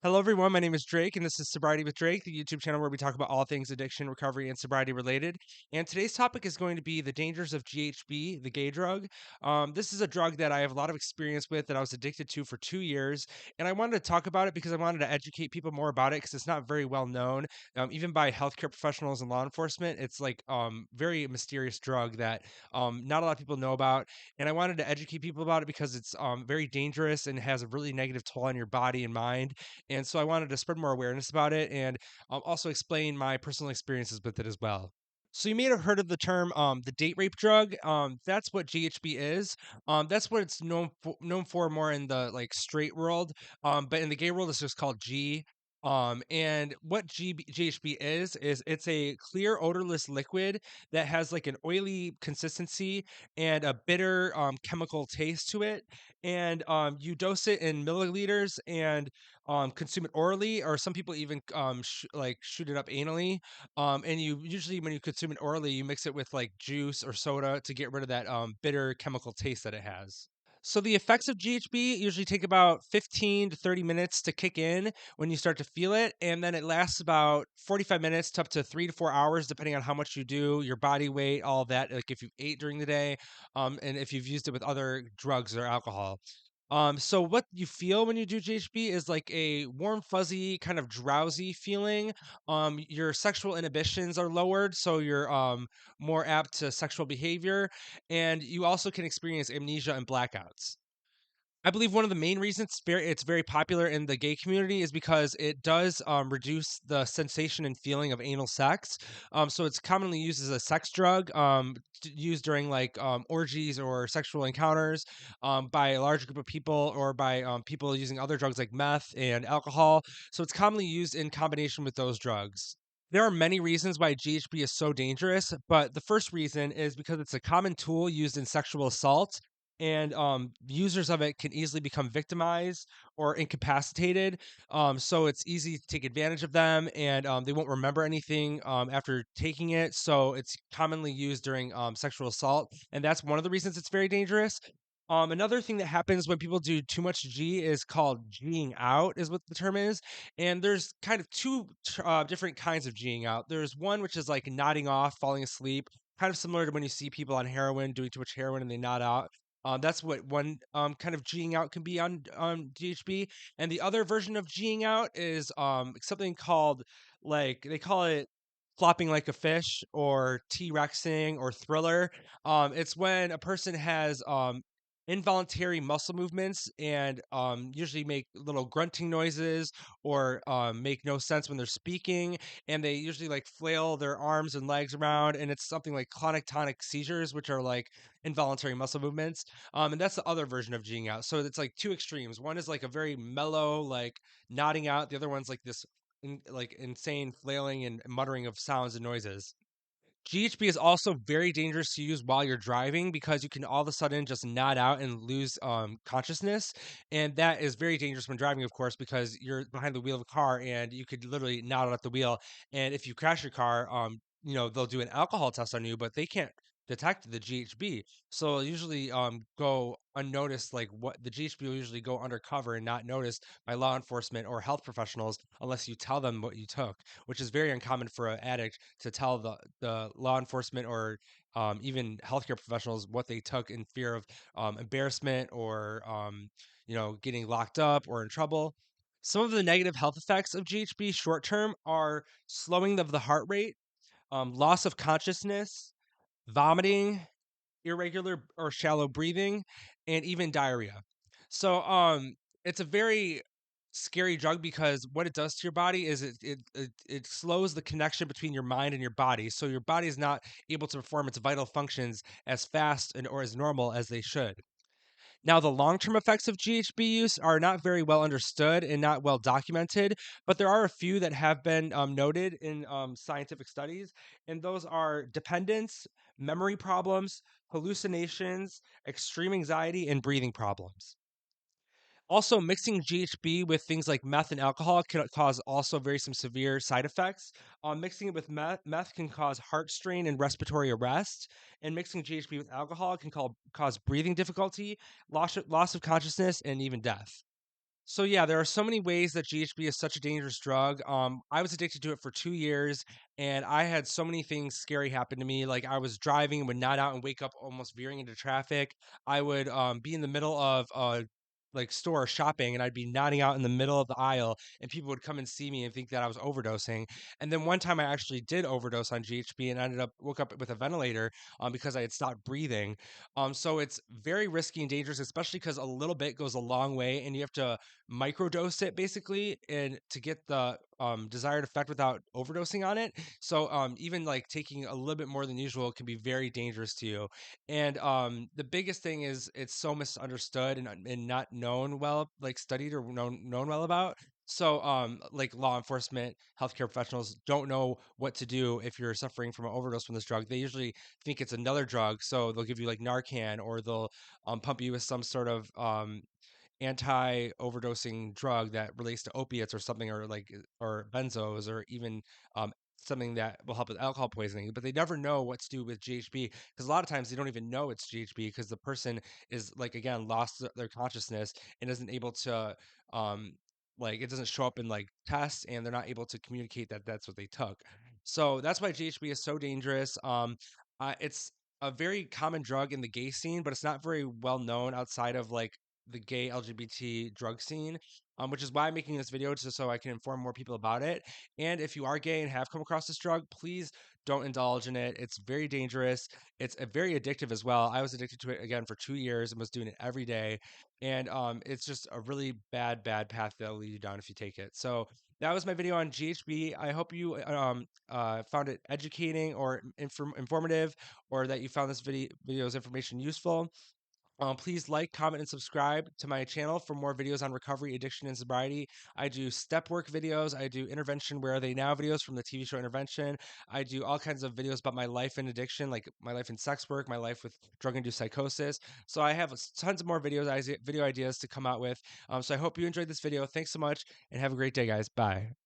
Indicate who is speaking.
Speaker 1: Hello, everyone. My name is Drake, and this is Sobriety with Drake, the YouTube channel where we talk about all things addiction, recovery, and sobriety related. And today's topic is going to be the dangers of GHB, the gay drug. This is a drug that I have a lot of experience with that I was addicted to for 2 years. And I wanted to talk about it because I wanted to educate people more about it because it's not very well known, even by healthcare professionals and law enforcement. It's like very mysterious drug that not a lot of people know about. And I wanted to educate people about it because it's very dangerous and has a really negative toll on your body and mind, and so I wanted to spread more awareness about it and also explain my personal experiences with it as well. So you may have heard of the term the date rape drug. That's what GHB is. That's what it's known for more in the like straight world. But in the gay world, it's just called G. And what GHB is it's a clear, odorless liquid that has like an oily consistency and a bitter chemical taste to it. And you dose it in milliliters and consume it orally, or some people even like shoot it up anally. And you usually, when you consume it orally, you mix it with like juice or soda to get rid of that bitter chemical taste that it has. So the effects of GHB usually take about 15 to 30 minutes to kick in when you start to feel it, and then it lasts about 45 minutes to up to 3 to 4 hours, depending on how much you do, your body weight, all of that. Like if you ate during the day, and if you've used it with other drugs or alcohol. So what you feel when you do GHB is like a warm, fuzzy, kind of drowsy feeling. Your sexual inhibitions are lowered, so you're more apt to sexual behavior, and you also can experience amnesia and blackouts. I believe one of the main reasons it's very popular in the gay community is because it does reduce the sensation and feeling of anal sex. So it's commonly used as a sex drug, used during like orgies or sexual encounters by a large group of people or by people using other drugs like meth and alcohol. So it's commonly used in combination with those drugs. There are many reasons why GHB is so dangerous, but the first reason is because it's a common tool used in sexual assault, and users of it can easily become victimized or incapacitated. So it's easy to take advantage of them, and they won't remember anything after taking it. So it's commonly used during sexual assault, and that's one of the reasons it's very dangerous. Another thing that happens when people do too much G is called G'ing out, is what the term is. And there's kind of two different kinds of G'ing out. There's one which is like nodding off, falling asleep, kind of similar to when you see people on heroin doing too much heroin and they nod out. That's what one kind of G'ing out can be on GHB. And the other version of G'ing out is something called, like they call it flopping like a fish or T-Rexing or thriller. It's when a person has involuntary muscle movements and usually make little grunting noises or make no sense when they're speaking, and they usually like flail their arms and legs around, and it's something like clonic tonic seizures, which are like involuntary muscle movements. And that's the other version of G'ing out. So it's like two extremes. One is like a very mellow, like nodding out. The other one's like this like insane flailing and muttering of sounds and noises. GHB is also very dangerous to use while you're driving because you can all of a sudden just nod out and lose consciousness. And that is very dangerous when driving, of course, because you're behind the wheel of a car and you could literally nod out at the wheel. And if you crash your car, they'll do an alcohol test on you, but they can't detect the GHB. So it'll usually go unnoticed, like what the GHB will usually go undercover and not noticed by law enforcement or health professionals unless you tell them what you took, which is very uncommon for an addict to tell the law enforcement or even healthcare professionals what they took in fear of embarrassment or getting locked up or in trouble. Some of the negative health effects of GHB short term are slowing of the heart rate, loss of consciousness, vomiting, irregular or shallow breathing, and even diarrhea. So it's a very scary drug because what it does to your body is it slows the connection between your mind and your body. So your body is not able to perform its vital functions as fast and or as normal as they should. Now, the long term effects of GHB use are not very well understood and not well documented, but there are a few that have been noted in scientific studies, and those are dependence, memory problems, hallucinations, extreme anxiety, and breathing problems. Also, mixing GHB with things like meth and alcohol can cause also very some severe side effects. Mixing it with meth can cause heart strain and respiratory arrest, and mixing GHB with alcohol can cause breathing difficulty, loss of consciousness, and even death. So yeah, there are so many ways that GHB is such a dangerous drug. I was addicted to it for 2 years, and I had so many things scary happen to me. Like I was driving and would nod out and wake up almost veering into traffic. I would be in the middle of like store shopping, and I'd be nodding out in the middle of the aisle, and people would come and see me and think that I was overdosing. And then one time I actually did overdose on GHB and ended up woke up with a ventilator because I had stopped breathing. So it's very risky and dangerous, especially because a little bit goes a long way, and you have to microdose it basically and to get the desired effect without overdosing on it. So even like taking a little bit more than usual can be very dangerous to you. And the biggest thing is it's so misunderstood and not known well, like studied or known well about. So like law enforcement, healthcare professionals don't know what to do if you're suffering from an overdose from this drug. They usually think it's another drug, so they'll give you like Narcan, or they'll pump you with some sort of anti-overdosing drug that relates to opiates or something, or like or benzos, or even something that will help with alcohol poisoning. But they never know what to do with GHB, because a lot of times they don't even know it's GHB because the person is like, again, lost their consciousness and isn't able to um like, it doesn't show up in like tests, and they're not able to communicate that that's what they took. So that's why GHB is so dangerous. It's a very common drug in the gay scene, but it's not very well known outside of like the gay LGBT drug scene, which is why I'm making this video, just so I can inform more people about it. And if you are gay and have come across this drug, please don't indulge in it. It's very dangerous. It's very addictive as well. I was addicted to it again for 2 years and was doing it every day. And it's just a really bad path that'll lead you down if you take it. So that was my video on GHB. I hope you found it educating or informative, or that you found this video's information useful. Please like, comment, and subscribe to my channel for more videos on recovery, addiction, and sobriety. I do step work videos. I do intervention, where are they now videos from the TV show Intervention. I do all kinds of videos about my life in addiction, like my life in sex work, my life with drug-induced psychosis. So I have tons of more video ideas to come out with. So I hope you enjoyed this video. Thanks so much, and have a great day, guys. Bye.